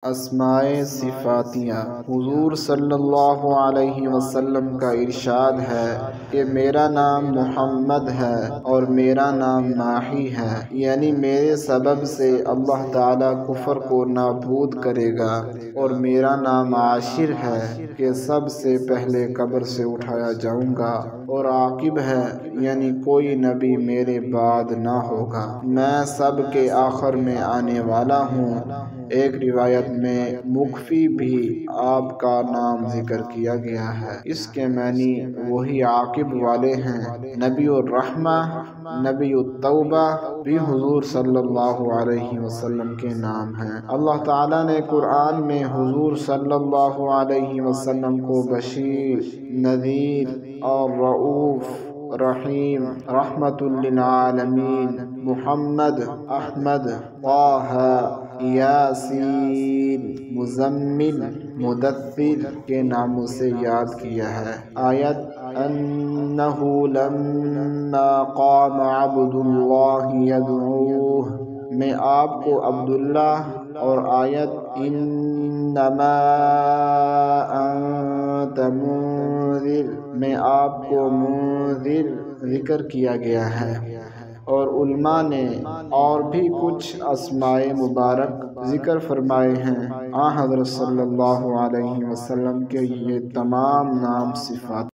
اسمائے صفاتیہ۔ حضور صلی اللہ علیہ وسلم کا ارشاد ہے کہ میرا نام محمد ہے اور میرا نام ماحی ہے، یعنی میرے سبب سے اللہ تعالیٰ کفر کو نابود کرے گا، اور میرا نام عاشر ہے کہ سب سے پہلے قبر سے اٹھایا جاؤں گا، اور عاقب ہے یعنی کوئی نبی میرے بعد نہ ہوگا، میں سب کے آخر میں آنے والا ہوں۔ ایک روایت میں مخفی بھی آپ کا نام ذکر کیا گیا ہے، اس کے معنی وہی عاقب والے ہیں۔ نبی الرحمہ، نبی التوبہ بھی حضور صلی اللہ علیہ وسلم کے نام ہیں۔ اللہ تعالیٰ نے قرآن میں حضور صلی اللہ علیہ وسلم کو بشیر، نذیر اور رؤوف رحیم، رحمت للعالمین، محمد، احمد، طٰہٰ، یاسین، مزمل، مدثر کے ناموں سے یاد کیا ہے۔ آیت انہ لما قام عبد اللہ یدعوہ میں آپ کو عبداللہ، اور آیت انما انت منذر میں آپ کو منذر ذکر کیا گیا ہے۔ اور علماء نے اور بھی کچھ اسمائے مبارک ذکر فرمائے ہیں۔ حضرت صلی اللہ علیہ وسلم کے یہ تمام نام صفات